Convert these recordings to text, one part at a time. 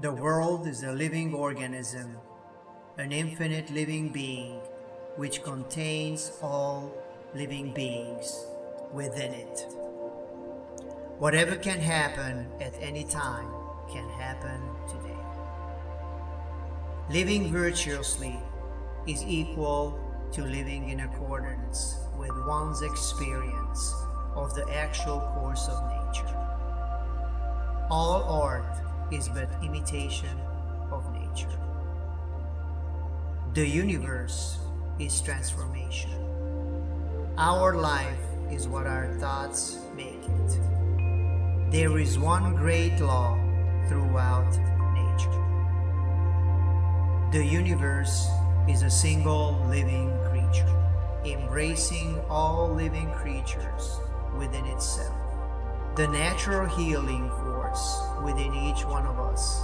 The world is a living organism, an infinite living being which contains all living beings within it. Whatever can happen at any time can happen today. Living virtuously is equal to living in accordance with one's experience of the actual course of nature. All art is but imitation of nature. The universe is transformation. Our life is what our thoughts make it. There is one great law throughout nature. The universe is a single living creature, embracing all living creatures within itself. The natural healing force within each one of us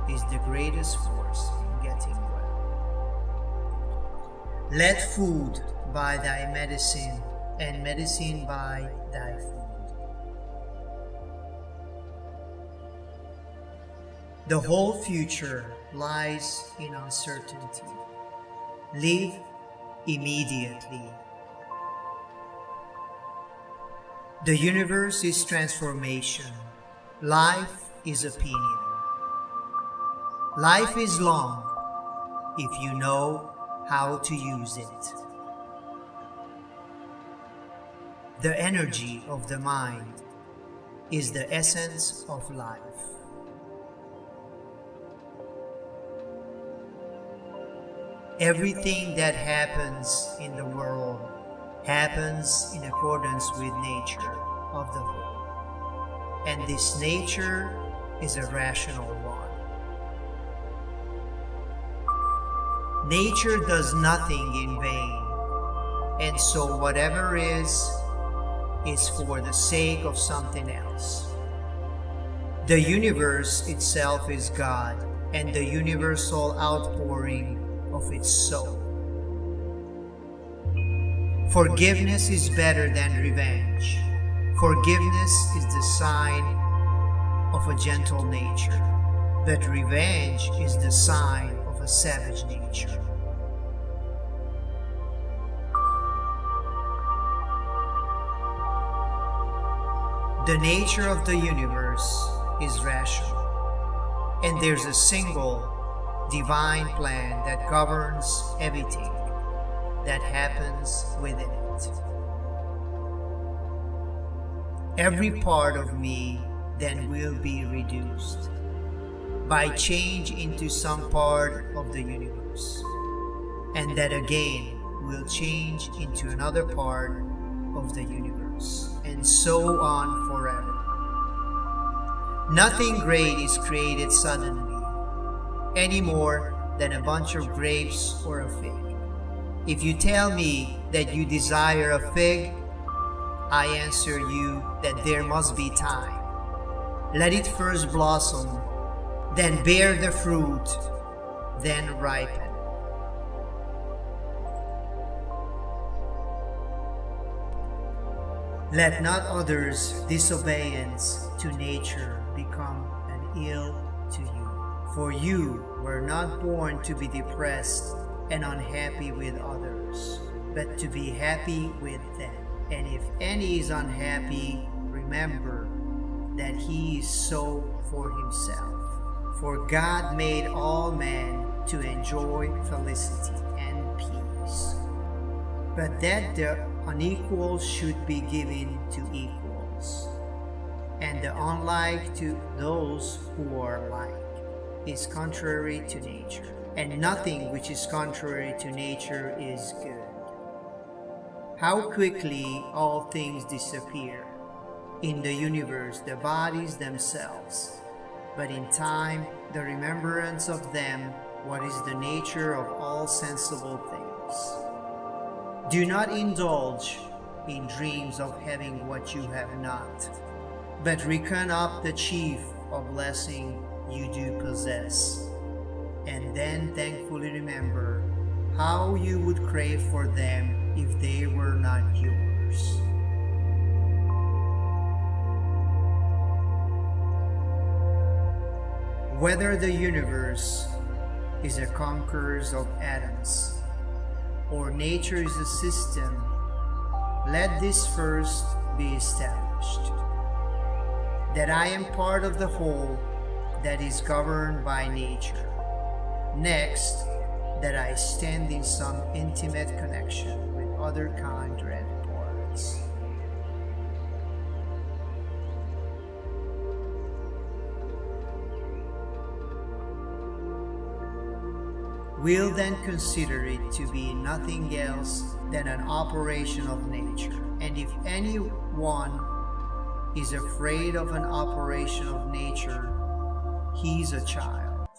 is the greatest force in getting well. Let food buy thy medicine, and medicine buy thy food. The whole future lies in uncertainty. Live immediately. The universe is transformation. Life is opinion. Life is long if you know how to use it. The energy of the mind is the essence of life. Everything that happens in the world happens in accordance with nature of the whole. And this nature is a rational one. Nature does nothing in vain, and so whatever is for the sake of something else. The universe itself is God, and the universal outpouring of its soul. Forgiveness is better than revenge. Forgiveness is the sign of a gentle nature, but revenge is the sign of a savage nature. The nature of the universe is rational, and there's a single divine plan that governs everything that happens within it. Every part of me then will be reduced by change into some part of the universe, and that again will change into another part of the universe, and so on forever. Nothing great is created suddenly, any more than a bunch of grapes or a fig. If you tell me that you desire a fig, I answer you that there must be time. Let it first blossom, then bear the fruit, then ripen. Let not others' disobedience to nature become an ill to you. For you were not born to be depressed and unhappy with others, but to be happy with them. And if any is unhappy, remember that he is so for himself. For God made all men to enjoy felicity and peace, but that the unequal should be given to equals, and the unlike to those who are like, is contrary to nature, and nothing which is contrary to nature is good. How quickly all things disappear in the universe, the bodies themselves, but in time the remembrance of them, what is the nature of all sensible things. Do not indulge in dreams of having what you have not, but reckon up the chief of blessing you do possess, and then thankfully remember how you would crave for them if they were not yours. Whether the universe is a concourse of atoms or nature is a system, let this first be established: that I am part of the whole that is governed by nature. Next, that I stand in some intimate connection with other kindred parts. We'll then consider it to be nothing else than an operation of nature. And if anyone is afraid of an operation of nature, he's a child.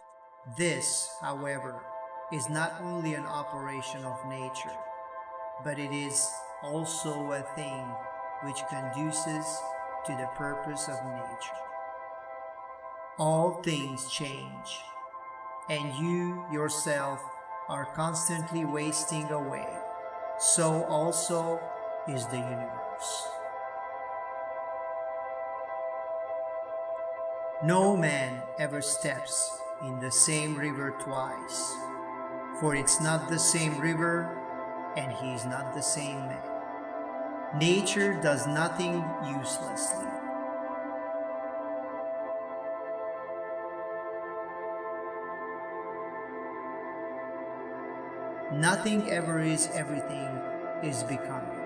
This, however, is not only an operation of nature, but it is also a thing which conduces to the purpose of nature. All things change, and you yourself are constantly wasting away. So also is the universe. No man ever steps in the same river twice, for it's not the same river, and he is not the same man. Nature does nothing uselessly. Nothing ever is, everything is becoming.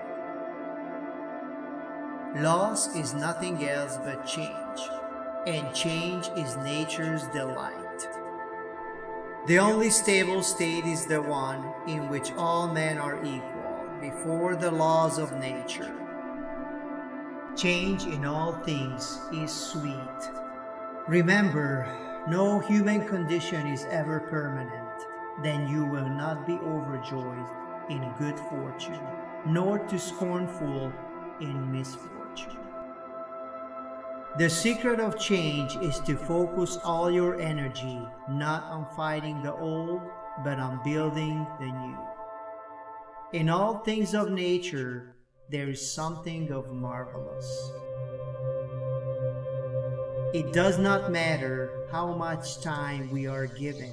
Loss is nothing else but change, and change is nature's delight. The only stable state is the one in which all men are equal before the laws of nature. Change in all things is sweet. Remember, no human condition is ever permanent. Then you will not be overjoyed in good fortune, nor too scornful in misfortune. The secret of change is to focus all your energy not on fighting the old, but on building the new. In all things of nature, there is something of marvelous. It does not matter how much time we are given,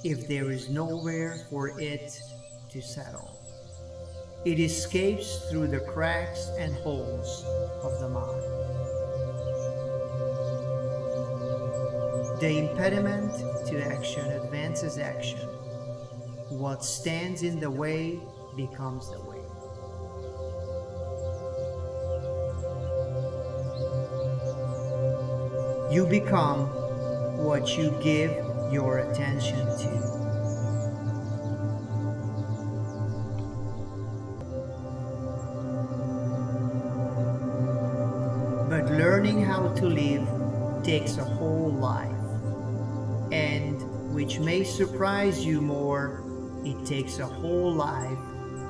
if there is nowhere for it to settle. It escapes through the cracks and holes of the mind. The impediment to action advances action. What stands in the way becomes the way. You become what you give your attention to. But learning how to live takes a whole life, and which may surprise you more, it takes a whole life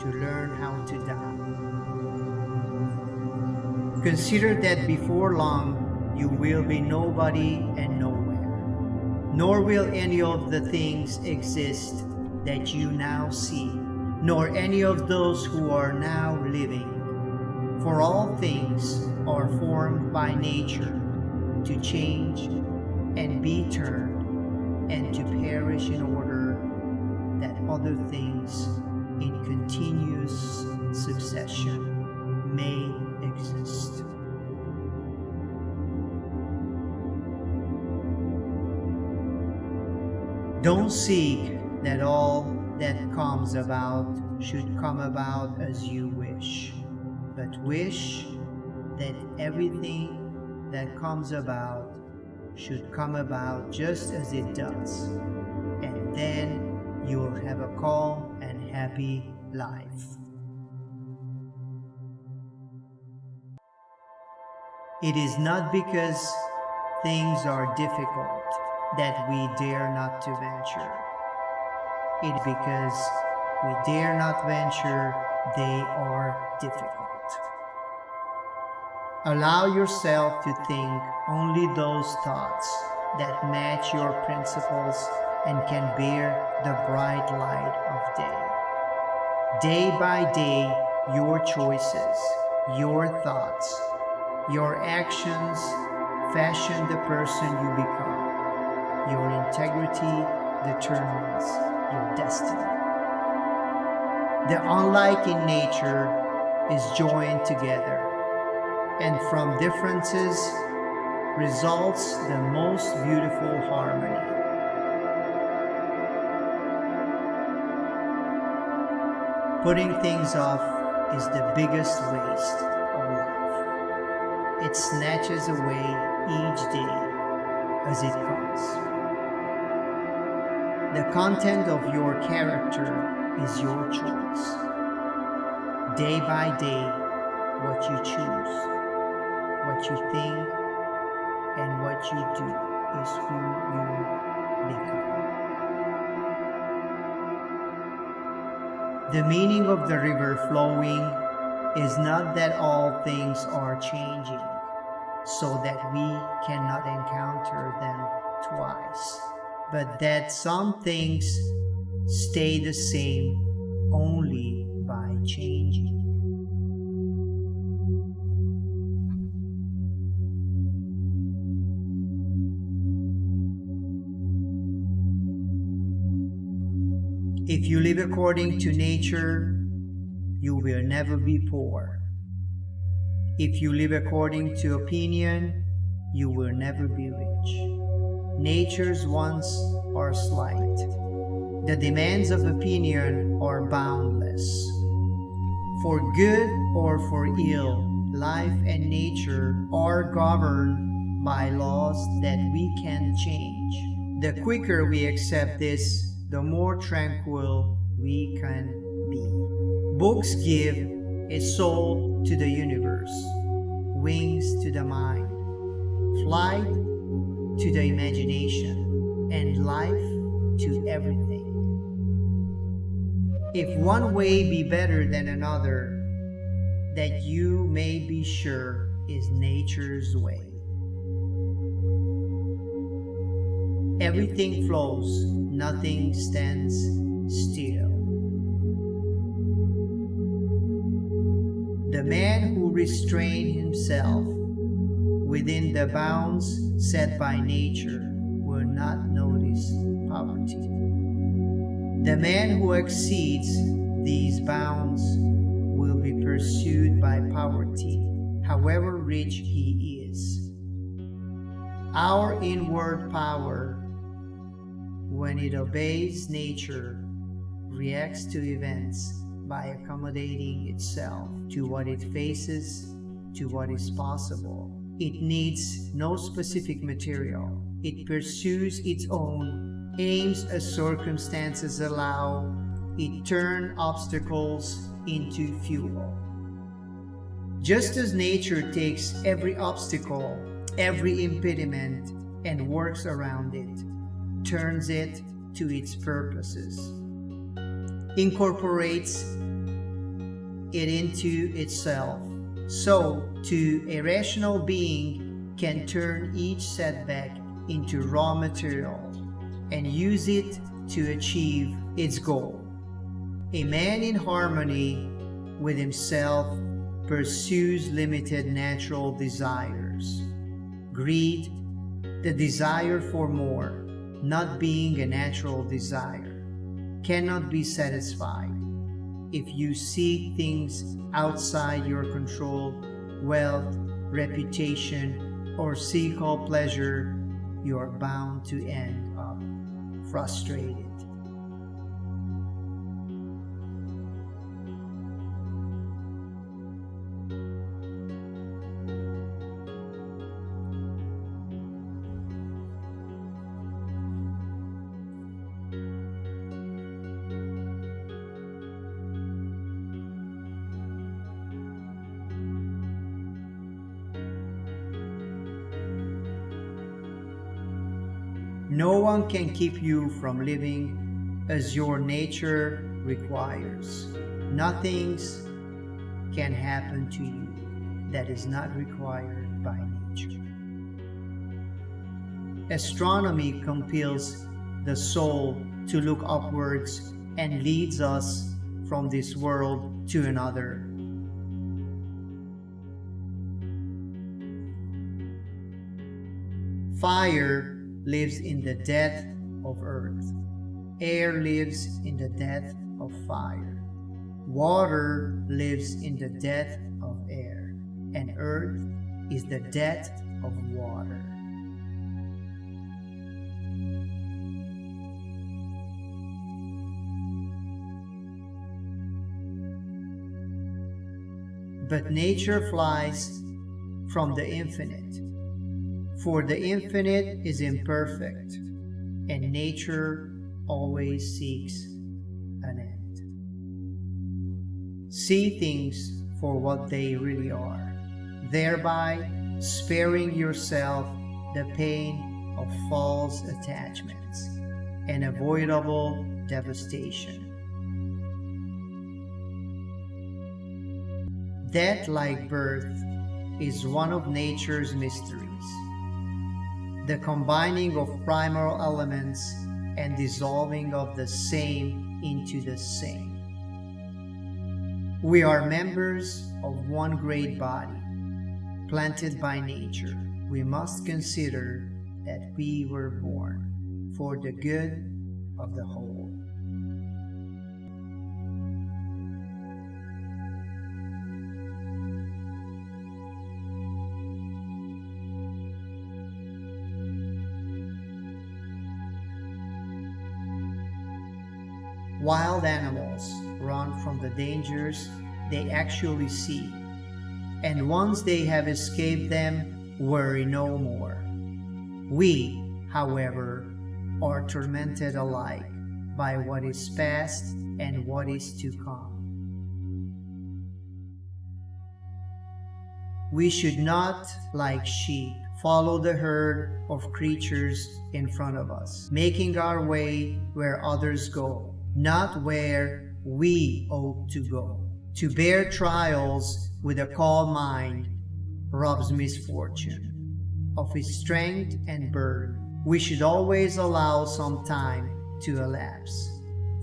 to learn how to die. Consider that before long you will be nobody and nowhere, nor will any of the things exist that you now see, nor any of those who are now living. For all things are formed by nature to change and be turned and to perish in order that other things in continuous succession may exist. Don't seek that all that comes about should come about as you wish, but wish that everything that comes about should come about just as it does, and then you will have a calm and happy life. It is not because things are difficult that we dare not to venture. It is because we dare not venture, they are difficult. Allow yourself to think only those thoughts that match your principles and can bear the bright light of day. Day by day, your choices, your thoughts, your actions fashion the person you become. Your integrity determines your destiny. The unlike in nature is joined together, and from differences results the most beautiful harmony. Putting things off is the biggest waste of life. It snatches away each day as it comes. The content of your character is your choice. Day by day, what you choose, what you think, and what you do is who you become. The meaning of the river flowing is not that all things are changing, so that we cannot encounter them twice, but that some things stay the same only by changing. If you live according to nature, you will never be poor. If you live according to opinion, you will never be rich. Nature's wants are slight. The demands of opinion are boundless. For good or for ill, life and nature are governed by laws that we can change. The quicker we accept this, the more tranquil we can be. Books give a soul to the universe, wings to the mind, flight to the imagination, and life to everything. If one way be better than another, that you may be sure is nature's way. Everything flows, nothing stands still. The man who restrains himself within the bounds set by nature will not notice poverty. The man who exceeds these bounds will be pursued by poverty, however rich he is. Our inward power, when it obeys nature, reacts to events by accommodating itself to what it faces, to what is possible. It needs no specific material. It pursues its own aims as circumstances allow. It turns obstacles into fuel. Just as nature takes every obstacle, every impediment, and works around it, turns it to its purposes, incorporates it into itself, so too a rational being can turn each setback into raw material and use it to achieve its goal. A man in harmony with himself pursues limited natural desires. Greed, the desire for more, not being a natural desire, cannot be satisfied. If you seek things outside your control, wealth, reputation, or seek all pleasure, you are bound to end up frustrated. No one can keep you from living as your nature requires. Nothing can happen to you that is not required by nature. Astronomy compels the soul to look upwards and leads us from this world to another. Fire lives in the depth of earth. Air lives in the depth of fire. Water lives in the depth of air, and earth is the depth of water. But nature flies from the infinite, for the infinite is imperfect, and nature always seeks an end. See things for what they really are, thereby sparing yourself the pain of false attachments and avoidable devastation. Death, like birth, is one of nature's mysteries, the combining of primal elements and dissolving of the same into the same. We are members of one great body, planted by nature. We must consider that we were born for the good of the whole. Wild animals run from the dangers they actually see, and once they have escaped them, worry no more. We, however, are tormented alike by what is past and what is to come. We should not, like sheep, follow the herd of creatures in front of us, making our way where others go, not where we ought to go. To bear trials with a calm mind robs misfortune of its strength and burden. We should always allow some time to elapse,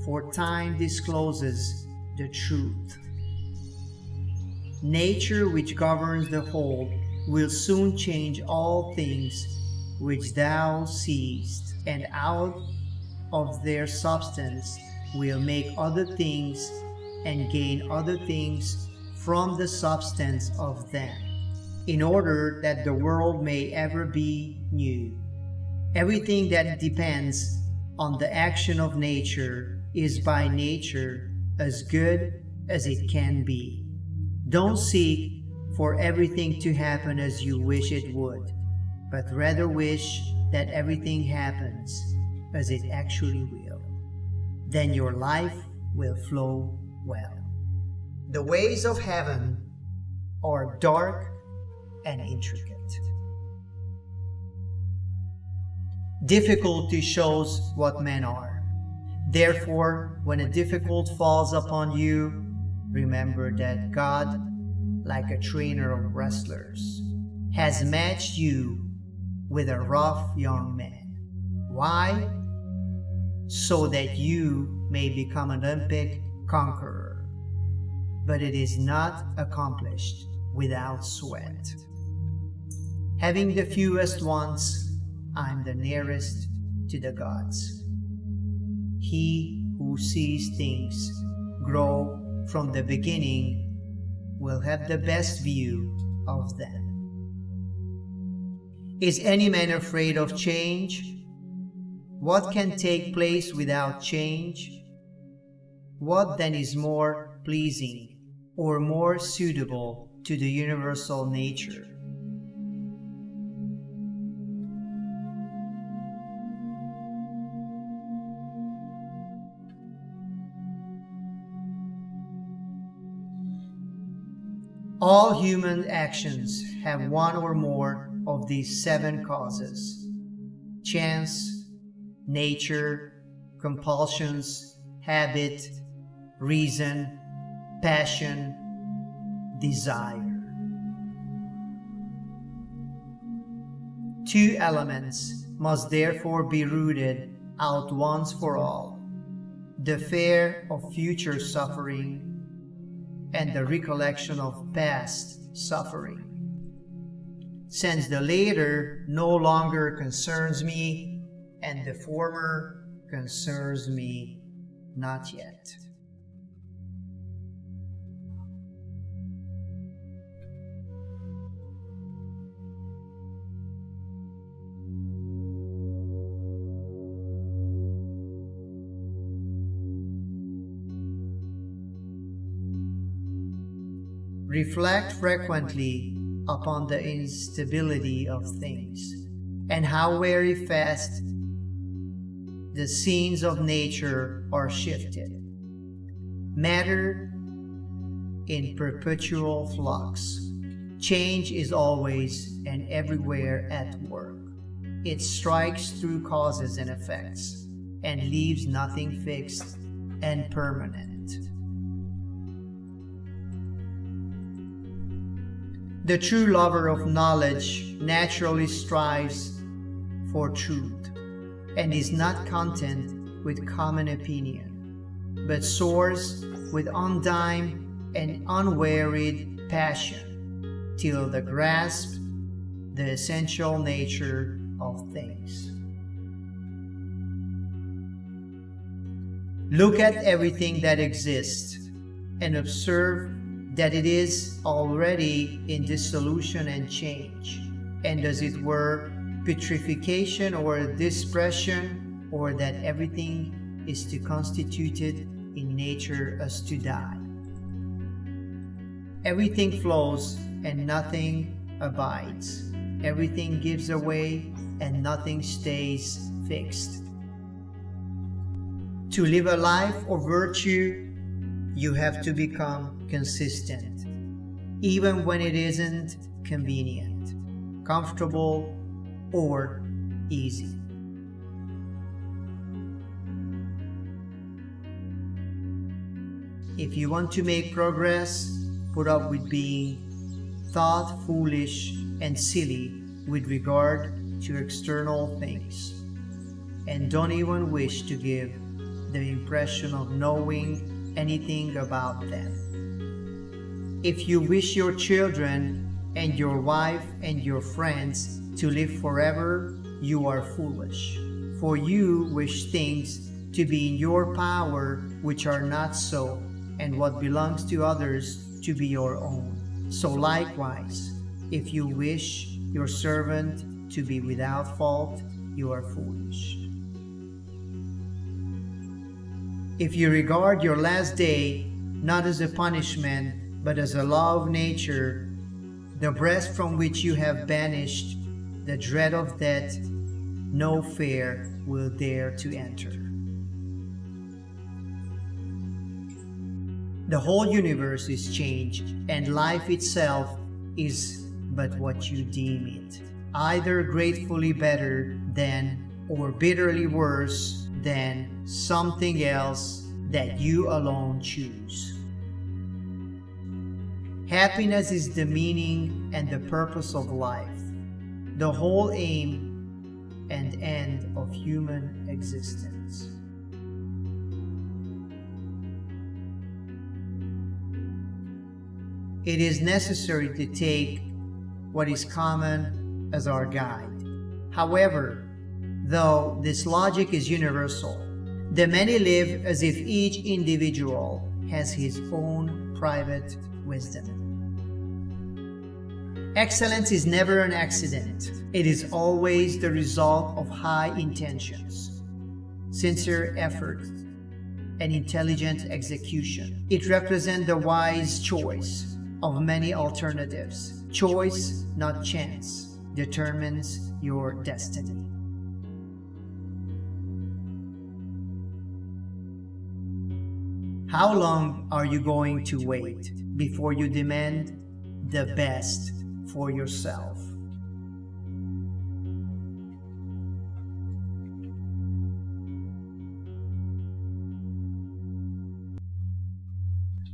for time discloses the truth. Nature, which governs the whole, will soon change all things which thou seest, and out of their substance will make other things, and gain other things from the substance of them, in order that the world may ever be new. Everything that depends on the action of nature is by nature as good as it can be. Don't seek for everything to happen as you wish it would, but rather wish that everything happens as it actually will. Then your life will flow well. The ways of heaven are dark and intricate. Difficulty shows what men are. Therefore, when a difficulty falls upon you, remember that God, like a trainer of wrestlers, has matched you with a rough young man. Why? So that you may become an Olympic conqueror. But it is not accomplished without sweat. Having the fewest ones, I'm the nearest to the gods. He who sees things grow from the beginning will have the best view of them. Is any man afraid of change? What can take place without change? What then is more pleasing or more suitable to the universal nature? All human actions have one or more of these 7 causes: chance, nature, compulsions, habit, reason, passion, desire. 2 elements must therefore be rooted out once for all: the fear of future suffering and the recollection of past suffering. since the later no longer concerns me, and the former concerns me not yet. Reflect frequently upon the instability of things, and how very fast the scenes of nature are shifted. Matter in perpetual flux. Change is always and everywhere at work. It strikes through causes and effects, and leaves nothing fixed and permanent. The true lover of knowledge naturally strives for truth, and is not content with common opinion, but soars with undying and unwearied passion, till they grasp the essential nature of things. Look at everything that exists, and observe that it is already in dissolution and change, and as it were putrefaction or dispersion, or that everything is to constituted in nature as to die. Everything flows and nothing abides. Everything gives away and nothing stays fixed. To live a life of virtue, you have to become consistent, even when it isn't convenient, comfortable, or easy. If you want to make progress, put up with being thought foolish and silly with regard to external things, and don't even wish to give the impression of knowing anything about them. If you wish your children and your wife and your friends to live forever, you are foolish, for you wish things to be in your power which are not so, and what belongs to others to be your own. So likewise, if you wish your servant to be without fault, you are foolish. If you regard your last day not as a punishment, but as a law of nature, the breast from which you have banished the dread of death, no fear will dare to enter. The whole universe is changed, and life itself is but what you deem it, either gratefully better than or bitterly worse than something else that you alone choose. Happiness is the meaning and the purpose of life, the whole aim and end of human existence. It is necessary to take what is common as our guide. However, though this logic is universal, the many live as if each individual has his own private wisdom. Excellence is never an accident. It is always the result of high intentions, sincere effort, and intelligent execution. It represents the wise choice of many alternatives. Choice, not chance, determines your destiny. How long are you going to wait before you demand the best for yourself?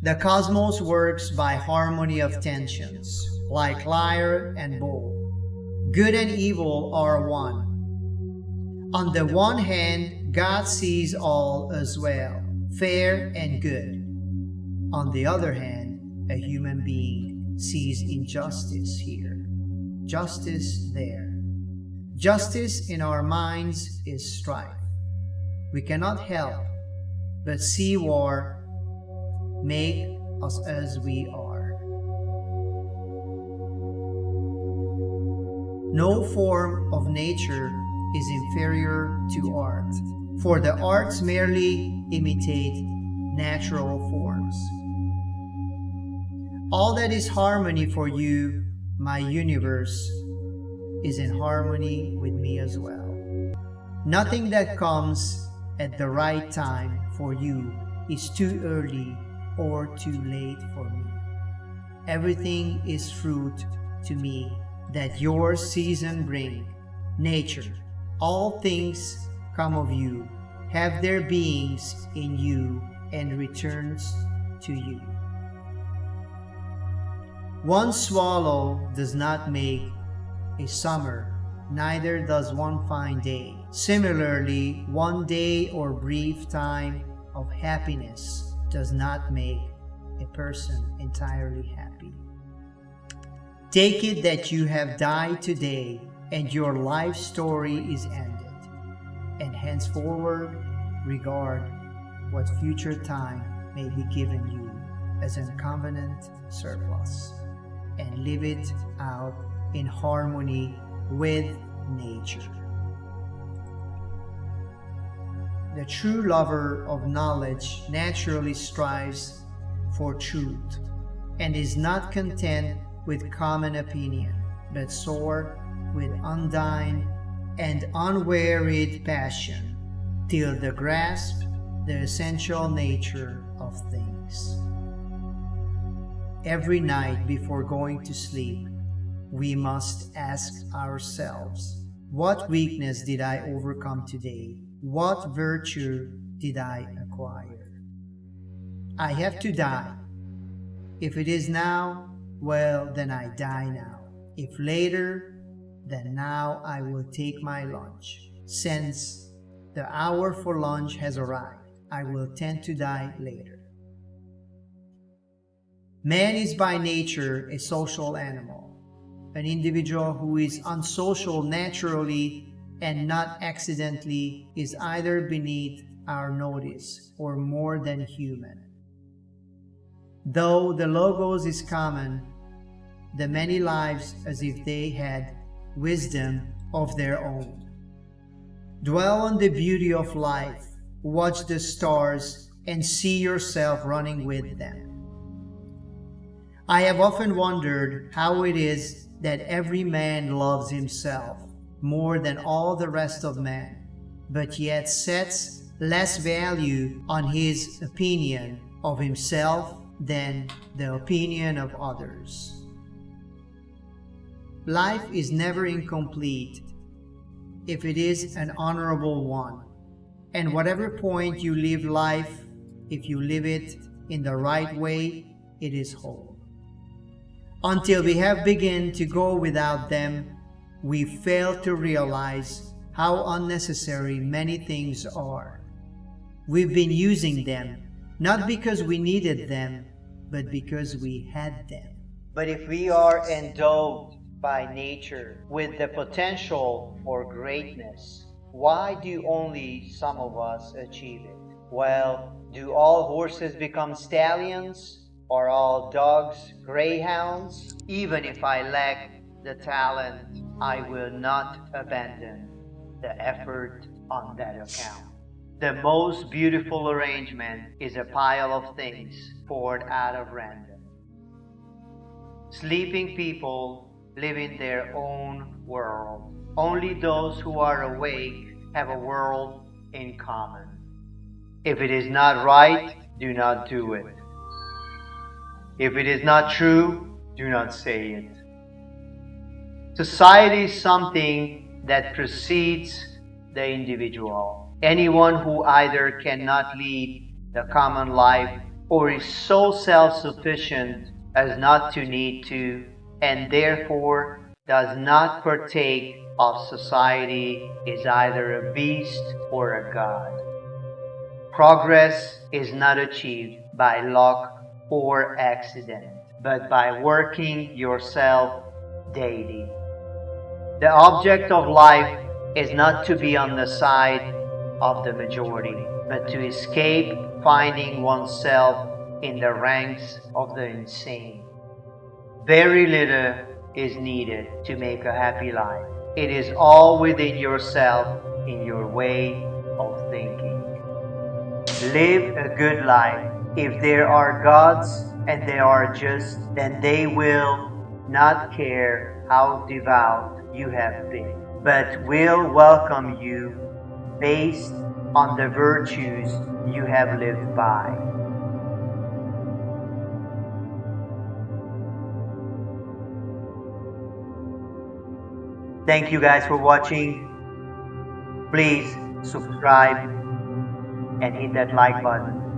The cosmos works by harmony of tensions, like lyre and bow. Good and evil are one. On the one hand, God sees all as well, fair and good. On the other hand, a human being sees injustice here. justice there. Justice in our minds is strife. We cannot help but see war make us as we are. No form of nature is inferior to art, for the arts merely imitate natural forms. All that is harmony for you, my universe, is in harmony with me as well. Nothing that comes at the right time for you is too early or too late for me. Everything is fruit to me that your season bring. Nature, all things come of you, have their beings in you, and returns to you. One swallow does not make a summer, neither does one fine day. Similarly, one day or brief time of happiness does not make a person entirely happy. Take it that you have died today and your life story is ended, and henceforward regard what future time may be given you as an covenant surplus, and live it out in harmony with nature. The true lover of knowledge naturally strives for truth, and is not content with common opinion, but soar with undying and unwearied passion, till they grasp the essential nature of things. Every night before going to sleep, we must ask ourselves, what weakness did I overcome today? What virtue did I acquire? I have to die. If it is now, well, then I die now. If later, then now I will take my lunch. Since the hour for lunch has arrived, I will tend to die later. Man is by nature a social animal. An individual who is unsocial naturally and not accidentally is either beneath our notice or more than human. Though the logos is common, the many lives as if they had wisdom of their own. Dwell on the beauty of life, watch the stars, and see yourself running with them. I have often wondered how it is that every man loves himself more than all the rest of men, but yet sets less value on his opinion of himself than the opinion of others. Life is never incomplete if it is an honorable one, and whatever point you live life, if you live it in the right way, it is whole. Until we have begun to go without them, we fail to realize how unnecessary many things are. We've been using them, not because we needed them, but because we had them. But if we are endowed by nature with the potential for greatness, why do only some of us achieve it? Well, do all horses become stallions? Or all dogs greyhounds? Even if I lack the talent, I will not abandon the effort on that account. The most beautiful arrangement is a pile of things poured out of random. Sleeping people live in their own world. Only those who are awake have a world in common. If it is not right, do not do it. If it is not true, do not say it. Society is something that precedes the individual. Anyone who either cannot lead the common life or is so self-sufficient as not to need to, and therefore does not partake of society, is either a beast or a god. Progress is not achieved by luck or accident, but by working yourself daily. The object of life is not to be on the side of the majority, but to escape finding oneself in the ranks of the insane. Very little is needed to make a happy life. It is all within yourself, in your way of thinking. Live a good life. If there are gods and they are just, then they will not care how devout you have been, but will welcome you based on the virtues you have lived by. Thank you guys for watching. Please subscribe and hit that like button.